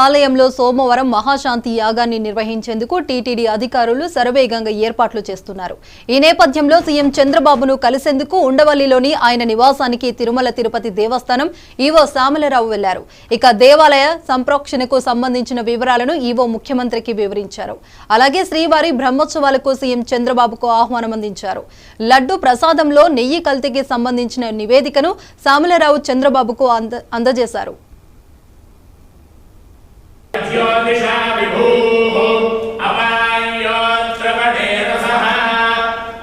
ఆలయంలో సోమవారం మహాశాంతి యాగాన్ని నిర్వహించేందుకు టీటీడీ అధికారులు శరవేగంగా ఏర్పాట్లు చేస్తున్నారు. ఈ నేపథ్యంలో సీఎం చంద్రబాబును కలిసేందుకు ఉండవల్లిలోని ఆయన నివాసానికి తిరుమల తిరుపతి దేవస్థానం ఈవో శ్యామలరావు వెళ్లారు. ఇక దేవాలయ సంప్రోక్షణకు సంబంధించిన వివరాలను ఈవో ముఖ్యమంత్రికి వివరించారు. అలాగే శ్రీవారి బ్రహ్మోత్సవాలకు సీఎం చంద్రబాబుకు ఆహ్వానం అందించారు. లడ్డు ప్రసాదంలో నెయ్యి కల్తీకి సంబంధించిన నివేదికను శ్యామలరావు చంద్రబాబుకు అందజేశారు. ज्योतिषा विभूः अपायोत्रवणे रसः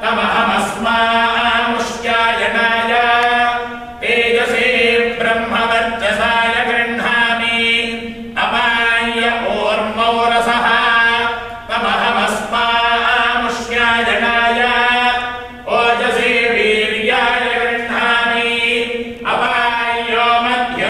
तमहमस्मामुष्यायनाय तेजसे ब्रह्मवर्चसाय गृह्णामि अपाय ओर्मो रसः तमहमस्मामुष्यायनाय ओजसे वीर्याय गृह्णामि अपायो मध्य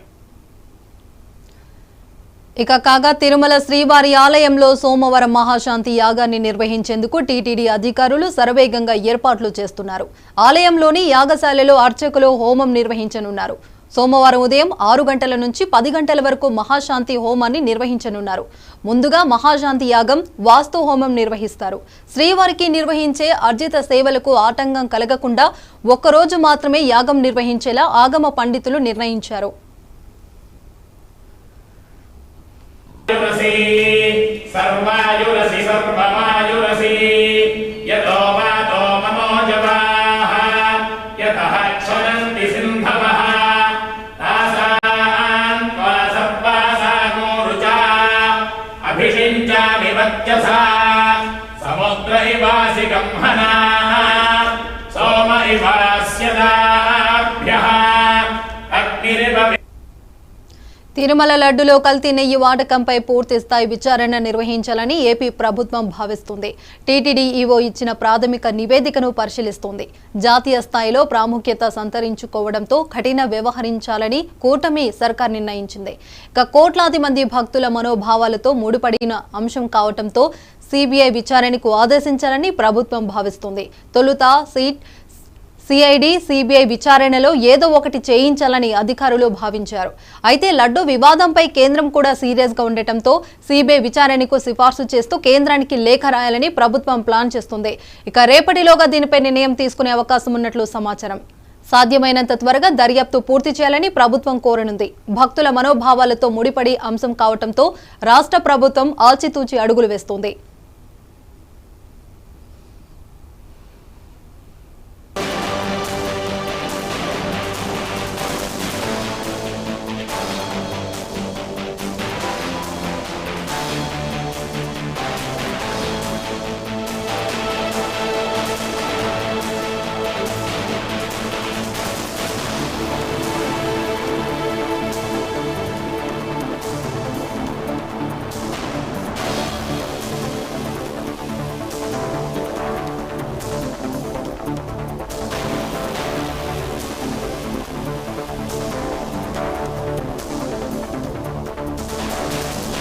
ఇక కాగా తిరుమల శ్రీవారి ఆలయంలో సోమవారం మహాశాంతి యాగాన్ని నిర్వహించేందుకు టీటీడీ అధికారులు శరవేగంగా ఏర్పాట్లు చేస్తున్నారు. ఆలయంలోని యాగశాలలో అర్చకులు హోమం నిర్వహించనున్నారు. సోమవారం ఉదయం 6 గంటల నుంచి 10 గంటల వరకు మహాశాంతి హోమాన్ని నిర్వహించనున్నారు. ముందుగా మహాశాంతి యాగం, వాస్తు హోమం నిర్వహిస్తారు. శ్రీవారికి నిర్వహించే అర్జిత సేవలకు ఆటంకం కలగకుండా ఒక్కరోజు మాత్రమే యాగం నిర్వహించేలా ఆగమ పండితులు నిర్ణయించారు. सर्वायुरसि सर्वमायुरसि यतो वातो मनोजवाः यतः क्षरन्ति सिन्धवः तासान् त्वा सर्वासानोरुचा अभिषिञ्चामि वर्चसा समुद्र इवासि गह्मनाः सोम इवास्यदाभ्यः अग्निरिव తిరుమల లడ్డులో కల్తీ నెయ్యి వాడకంపై పూర్తి స్థాయి విచారణ నిర్వహించాలని ఏపీ ప్రభుత్వం భావిస్తుంది. టీటీడీ ఈవో ఇచ్చిన ప్రాథమిక నివేదికను పరిశీలిస్తోంది. జాతీయ స్థాయిలో ప్రాముఖ్యత సంతరించుకోవడంతో కఠిన వ్యవహరించాలని కూటమి సర్కార్ నిర్ణయించింది. ఇక కోట్లాది మంది భక్తుల మనోభావాలతో ముడిపడిన అంశం కావడంతో సిబిఐ విచారణకు ఆదేశించాలని ప్రభుత్వం భావిస్తుంది. తొలుత సిఐడి, సిబిఐ విచారణలో ఏదో ఒకటి చేయించాలని అధికారులు భావించారు. అయితే లడ్డు వివాదంపై కేంద్రం కూడా సీరియస్ గా ఉండటంతో సిబిఐ విచారణకు సిఫార్సు చేస్తూ కేంద్రానికి లేఖ రాయాలని ప్రభుత్వం ప్లాన్ చేస్తుంది. ఇక రేపటిలోగా దీనిపై నిర్ణయం తీసుకునే అవకాశం ఉన్నట్లు సమాచారం. సాధ్యమైనంత త్వరగా దర్యాప్తు పూర్తి చేయాలని ప్రభుత్వం కోరనుంది. భక్తుల మనోభావాలతో ముడిపడి అంశం కావడంతో రాష్ట్ర ప్రభుత్వం ఆచితూచి అడుగులు వేస్తోంది.